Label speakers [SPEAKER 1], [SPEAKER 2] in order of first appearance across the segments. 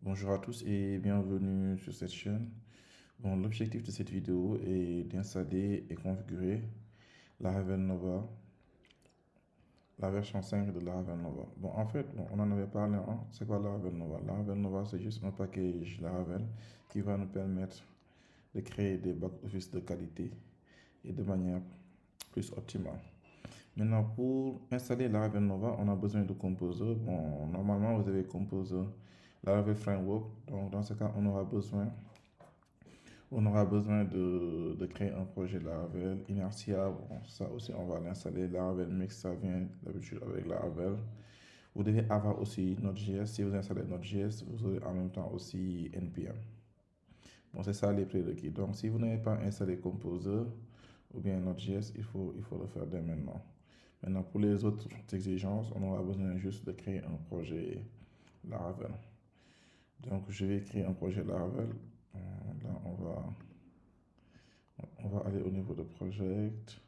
[SPEAKER 1] Bonjour à tous et bienvenue sur cette chaîne. Bon, l'objectif de cette vidéo est d'installer et configurer Laravel Nova, la version 5 de Laravel Nova. Bon, en fait, on en avait parlé, hein. C'est quoi Laravel Nova? Laravel Nova, c'est juste un package Laravel qui va nous permettre de créer des back-office de qualité et de manière plus optimale. Maintenant, pour installer Laravel Nova, on a besoin de Composer. Bon, normalement, vous avez Composer Laravel Framework. Donc, dans ce cas, on aura besoin de créer un projet Laravel. Inertia, bon, ça aussi, on va l'installer. Laravel Mix, ça vient d'habitude avec Laravel. Vous devez avoir aussi Node.js. Si vous installez Node.js, vous aurez en même temps aussi NPM. Bon, c'est ça les prérequis. Donc, si vous n'avez pas installé Composer ou bien Node.js, il faut le faire dès maintenant. Maintenant, pour les autres exigences, on aura besoin juste de créer un projet Laravel. Donc, je vais créer un projet Laravel. Là, on va aller au niveau de Project,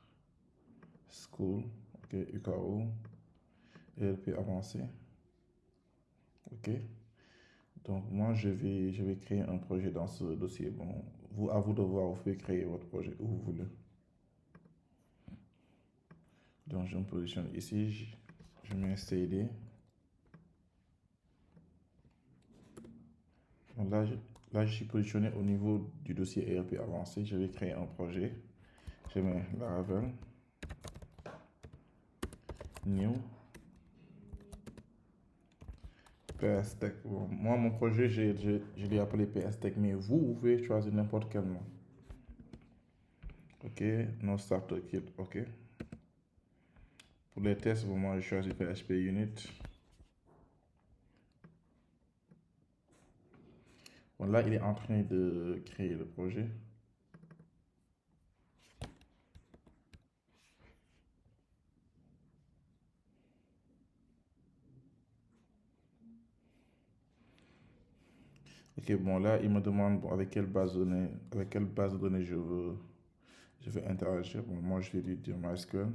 [SPEAKER 1] School, ok, UKO, ELP avancé, ok. Donc, moi, je vais créer un projet dans ce dossier. Bon, à vous de voir, vous pouvez créer votre projet où vous voulez. Donc, je me positionne ici, je mets CD. Donc là, je suis positionné au niveau du dossier ERP avancé. Je vais créer un projet. Je mets Laravel, New, PS Tech. Bon, moi, mon projet, je l'ai appelé PS Tech, mais vous pouvez choisir n'importe quel nom. Ok, no starter kit, ok. Pour les tests, bon, moi, je choisis PHP Unit. Bon, là, il est en train de créer le projet. Ok, bon, là, il me demande bon, avec quelle base de données je veux interagir. Bon, moi, je vais lui dire MySQL.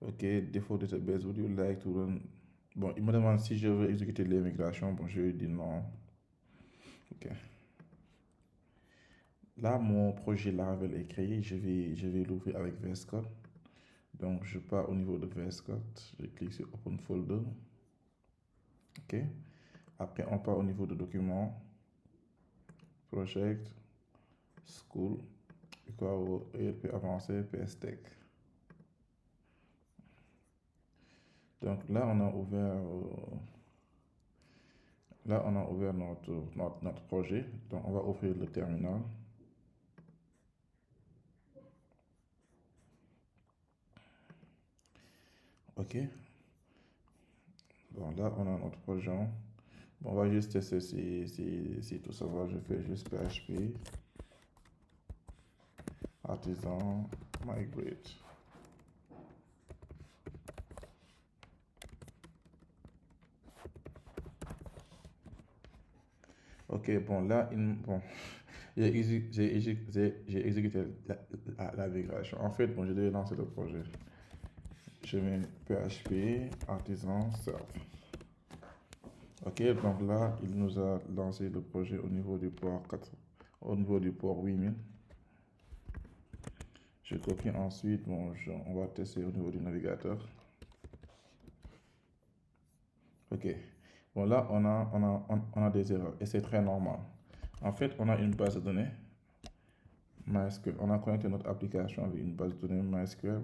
[SPEAKER 1] Ok, default database, would you like to run? Bon, il me demande si je veux exécuter les migrations. Bon, je lui dis non. Ok. Là, mon projet Laravel est créé. Je vais l'ouvrir avec VS Code. Donc, je pars au niveau de VS Code. Je clique sur Open Folder. Ok. Après, on part au niveau de documents, Project, School, ERP avancé, PS Tech. Donc là, on a ouvert notre projet. Donc, on va ouvrir le terminal. OK. Bon, là, on a notre projet. Bon, on va juste tester si tout ça va. Je fais juste PHP, artisan, migrate. Ok, bon, là, bon, j'ai exécuté la migration. En fait, bon, je devais lancer le projet. Je mets PHP, artisan, serve. Ok, donc là, il nous a lancé le projet au niveau du port 4, au niveau du port 8000. Je copie ensuite, bon, on va tester au niveau du navigateur. Ok, bon, là, on a des erreurs et c'est très normal. En fait, on a une base de données MySQL. On a connecté notre application avec une base de données MySQL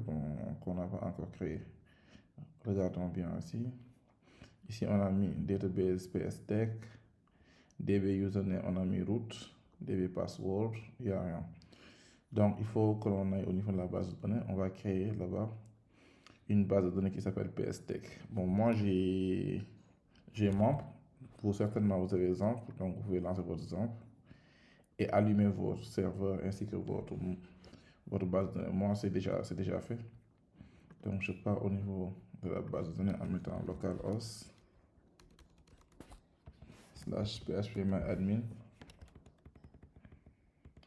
[SPEAKER 1] qu'on n'a pas encore créée. Regardons bien ici. Ici, on a mis database PS Tech, DB username, on a mis root, DB password, il n'y a rien. Donc, il faut que l'on aille au niveau de la base de données. On va créer là-bas une base de données qui s'appelle PS Tech. Bon, moi, j'ai membre. Pour certainement, vous avez exemple. Donc, vous pouvez lancer votre exemple et allumer votre serveur ainsi que votre base de données. Moi, c'est déjà fait. Donc, je pars au niveau de la base de données en mettant localhost /phpMyAdmin.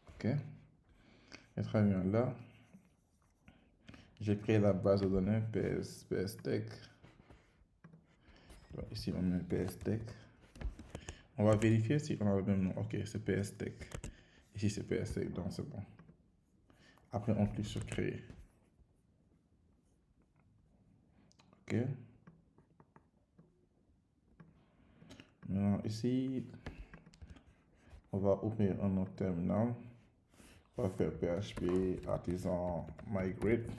[SPEAKER 1] OK. Et très bien. Là, j'ai créé la base de données PS Tech. Donc, ici, on met PS Tech. On va vérifier si on a le même nom. Ok, c'est PSTech. Ici, c'est PSTech, donc c'est bon. Après, on clique sur créer. Ok. Maintenant, ici, on va ouvrir un autre terminal. On va faire PHP artisan migrate.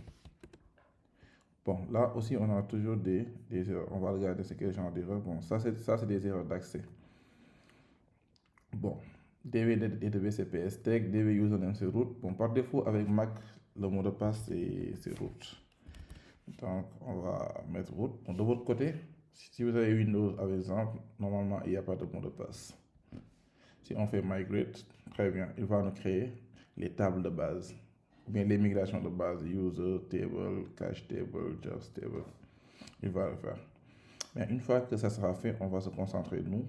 [SPEAKER 1] Bon, là aussi, on a toujours des erreurs. On va regarder ce quel genre d'erreur. Bon, ça, c'est des erreurs d'accès. Bon, DB c'est PSTech, DB username c'est root. Bon, par défaut, avec Mac, le mot de passe c'est root. Donc, on va mettre root. Bon, de votre côté, si vous avez Windows, par exemple, normalement, il n'y a pas de mot de passe. Si on fait migrate, très bien, il va nous créer les tables de base. Ou bien les migrations de base, user, table, cache table, just table. Il va le faire. Mais une fois que ça sera fait, on va se concentrer, nous,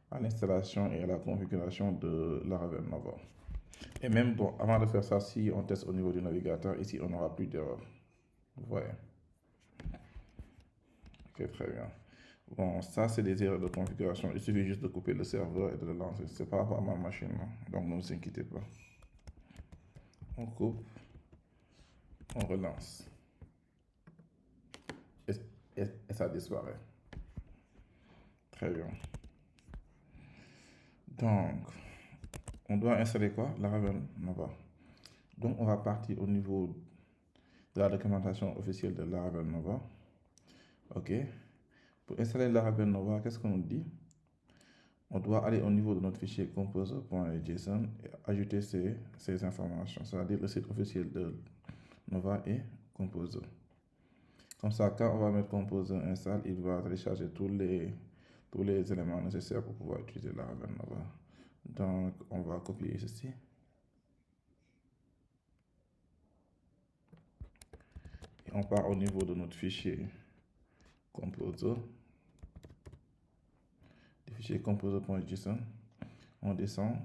[SPEAKER 1] à l'installation et à la configuration de Laravel Nova. Et même, bon, avant de faire ça, si on teste au niveau du navigateur, ici, on n'aura plus d'erreur. Vous voyez. Ok, très bien. Bon, ça, c'est des erreurs de configuration. Il suffit juste de couper le serveur et de le lancer. C'est par rapport à ma machine, hein. Donc ne vous inquiétez pas. On coupe, on relance. Et, et ça disparaît. Très bien. Donc, on doit installer quoi? Laravel Nova. Donc, on va partir au niveau de la documentation officielle de Laravel Nova. OK. Pour installer Laravel Nova, qu'est-ce qu'on nous dit? On doit aller au niveau de notre fichier composer.json et ajouter ces informations, c'est-à-dire le site officiel de Nova et Composer. Comme ça, quand on va mettre Composer install, il va télécharger tous les éléments nécessaires pour pouvoir utiliser Laravel Nova. Donc, on va copier ceci. Et on part au niveau de notre fichier Composer. Le fichier composer.json. On descend.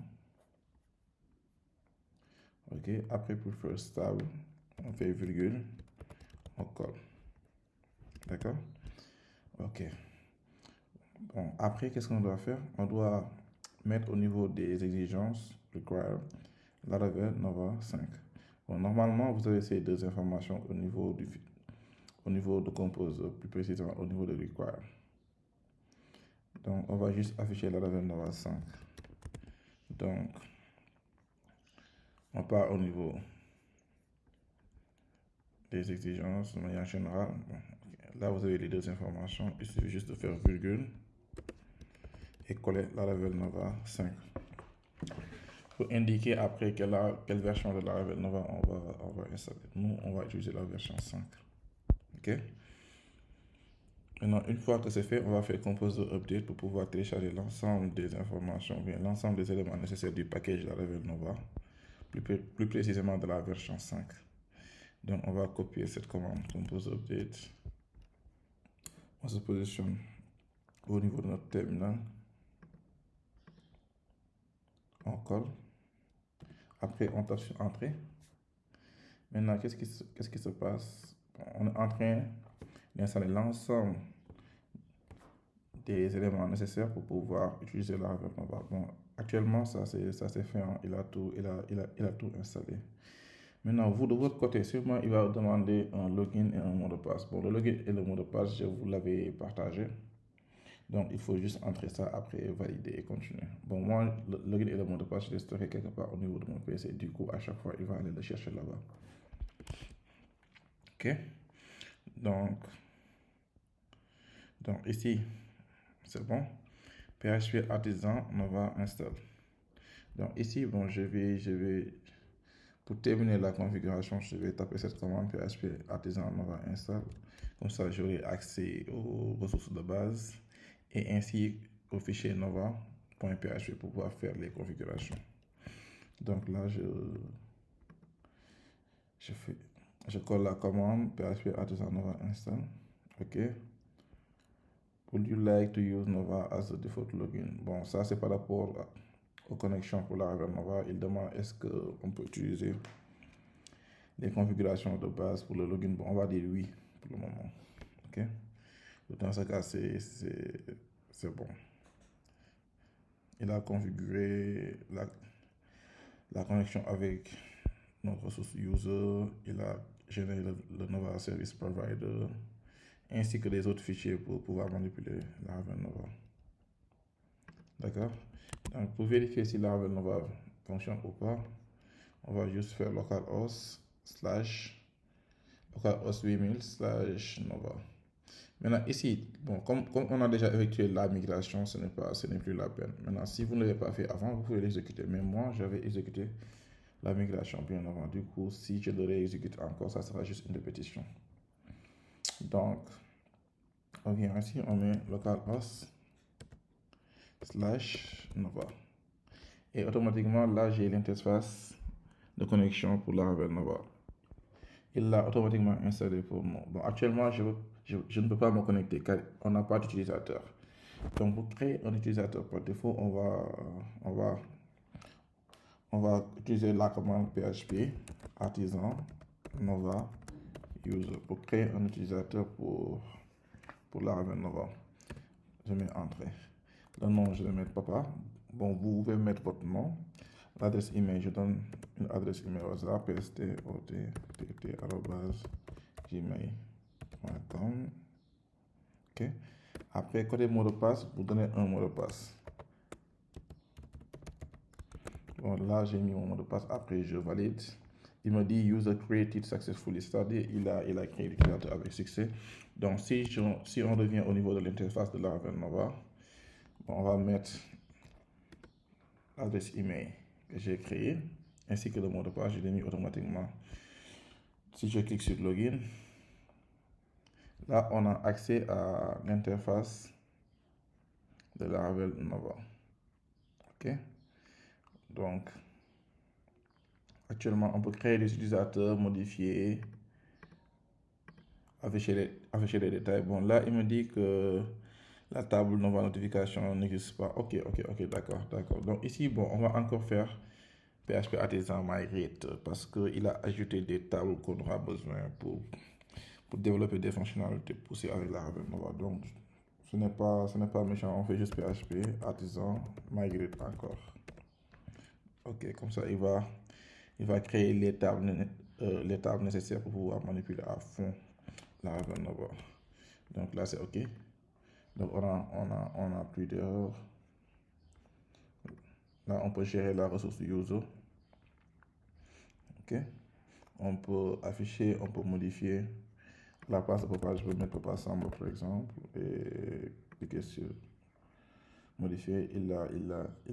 [SPEAKER 1] OK. Après, pour faire stable, on fait virgule. On colle. D'accord? OK. Bon, après, qu'est-ce qu'on doit faire? On doit mettre au niveau des exigences, require, Laravel Nova 5. Bon, normalement, vous avez ces deux informations au niveau de Compose, plus précisément au niveau de require. Donc, on va juste afficher Laravel Nova 5. Donc, on part au niveau des exigences de manière générale. Bon, okay. Là, vous avez les deux informations. Il suffit juste de faire virgule et coller Laravel Nova 5. Pour indiquer après quelle version de Laravel Nova on va installer. Nous, on va utiliser la version 5. OK? Maintenant, une fois que c'est fait, on va faire Composer Update pour pouvoir télécharger l'ensemble des informations, bien l'ensemble des éléments nécessaires du package Laravel Nova, plus précisément de la version 5. Donc, on va copier cette commande Composer Update. On se positionne au niveau de notre terminal. On colle. Après, on tape sur Entrée. Maintenant, qu'est-ce qui se passe? On est en train d'installer l'ensemble des éléments nécessaires pour pouvoir utiliser Laravel Nova. Bon, actuellement, ça c'est fait. Hein. Il a tout installé. Maintenant, vous, de votre côté, sûrement, il va vous demander un login et un mot de passe. Bon, le login et le mot de passe, je vous l'avais partagé. Donc, il faut juste entrer ça après, valider et continuer. Bon, moi, le login et le mot de passe, je l'ai stocké quelque part au niveau de mon PC. Du coup, à chaque fois, il va aller le chercher là-bas. OK? Donc ici, c'est bon. PHP Artisan Nova install. Donc ici, bon, pour terminer la configuration, je vais taper cette commande PHP Artisan Nova install. Comme ça, j'aurai accès aux ressources de base et ainsi au fichier nova.php pour pouvoir faire les configurations. Donc là, je colle la commande PHP Artisan Nova install. OK. Would you like to use Nova as a default login? Bon, ça c'est par rapport aux connexions pour Laravel Nova. Il demande est-ce qu'on peut utiliser les configurations de base pour le login. Bon, on va dire oui pour le moment. OK? Dans ce cas, c'est bon. il a configuré la connexion avec notre ressource user, il a généré le Nova Service Provider, ainsi que les autres fichiers pour pouvoir manipuler Laravel Nova. D'accord? Donc, pour vérifier si Laravel Nova fonctionne ou pas, on va juste faire localhost 8000 / Nova. Maintenant, ici, bon, comme on a déjà effectué la migration, ce n'est plus la peine. Maintenant, si vous ne l'avez pas fait avant, vous pouvez l'exécuter. Mais moi, j'avais exécuté la migration bien avant. Du coup, si je le réexécute encore, ça sera juste une répétition. Donc, on vient ici, on met localhost / Nova. Et automatiquement, là, j'ai l'interface de connexion pour Laravel Nova. Il l'a automatiquement installé pour nous. Bon, actuellement, je ne peux pas me connecter car on n'a pas d'utilisateur. Donc, pour créer un utilisateur par défaut, on va utiliser la commande PHP artisan Nova user pour créer un utilisateur pour Laravel Nova. Je mets entrée. Le nom, je vais mettre papa. Bon, vous pouvez mettre votre nom. L'adresse email, je donne une adresse email au hasard, pstot@gmail.com. Ok. Après, côté mot de passe, vous donnez un mot de passe. Bon, là, j'ai mis mon mot de passe. Après, je valide. Il me dit user created successfully, c'est-à-dire il a créé l'utilisateur avec succès. Donc, si on revient au niveau de l'interface de Laravel Nova, bon, on va mettre l'adresse email que j'ai créée ainsi que le mot de passe. Je l'ai mis automatiquement. Si je clique sur login, là, on a accès à l'interface de Laravel Nova. OK? Donc, actuellement, on peut créer des utilisateurs, modifier, afficher les détails. Bon, là, il me dit que la table Nova Notification n'existe pas. OK, d'accord. Donc, ici, bon, on va encore faire PHP Artisan Migrate parce qu'il a ajouté des tables qu'on aura besoin pour développer des fonctionnalités poussées avec Laravel Nova. Donc, ce n'est pas méchant, on fait juste PHP Artisan Migrate encore. OK, comme ça, il va créer les tables nécessaires pour pouvoir manipuler à fond Laravel Nova. Donc là, c'est OK. Donc, on a plus d'erreurs. Là, on peut gérer la ressource user. OK. On peut afficher, on peut modifier la place de papa. Je peux mettre papa Samba, par exemple, et cliquer sur modifier. Il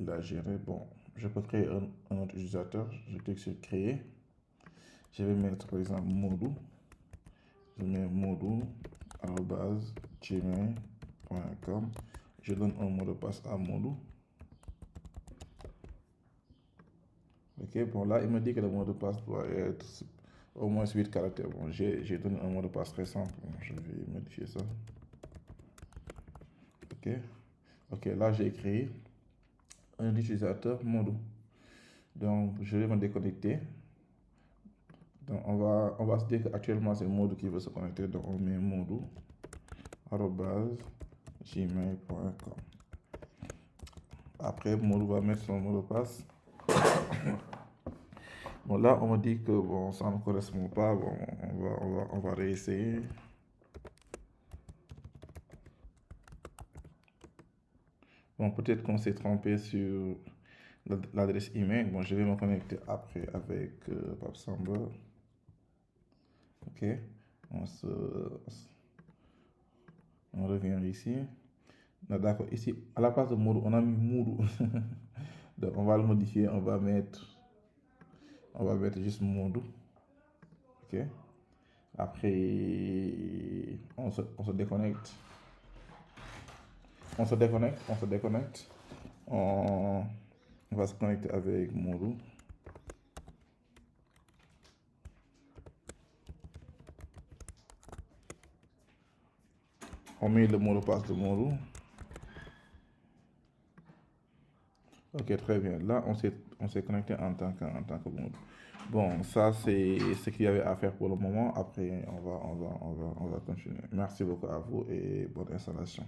[SPEAKER 1] l'a géré. Bon, je peux créer un autre utilisateur. Je clique sur créer. Je vais mettre, par exemple, modou. Je mets modou@gmail.com. Je donne un mot de passe à modou. OK, bon, là, il me dit que le mot de passe doit être au moins 8 caractères. Bon, j'ai donné un mot de passe très simple. Bon, je vais modifier ça. OK, là, j'ai créé un utilisateur modou. Donc, je vais me déconnecter. Donc, on va se dire qu'actuellement, c'est modou qui veut se connecter. Donc, on met modou@gmail.com. Après, modou va mettre son mot de passe. Bon, là, on me dit que bon, ça ne correspond pas. Bon, on va réessayer. Bon, peut-être qu'on s'est trompé sur l'adresse email. Bon, je vais me connecter après avec PapSamba. OK. On revient ici. D'accord. Ici, à la place de modou, on a mis modou. Donc, on va le modifier. On va mettre juste modou. OK. Après, on se déconnecte. On va se connecter avec modou. On met le mot de passe de modou. OK, très bien. Là, on s'est connecté en tant que modou. Bon, ça, c'est ce qu'il y avait à faire pour le moment. Après, on va continuer. Merci beaucoup à vous et bonne installation.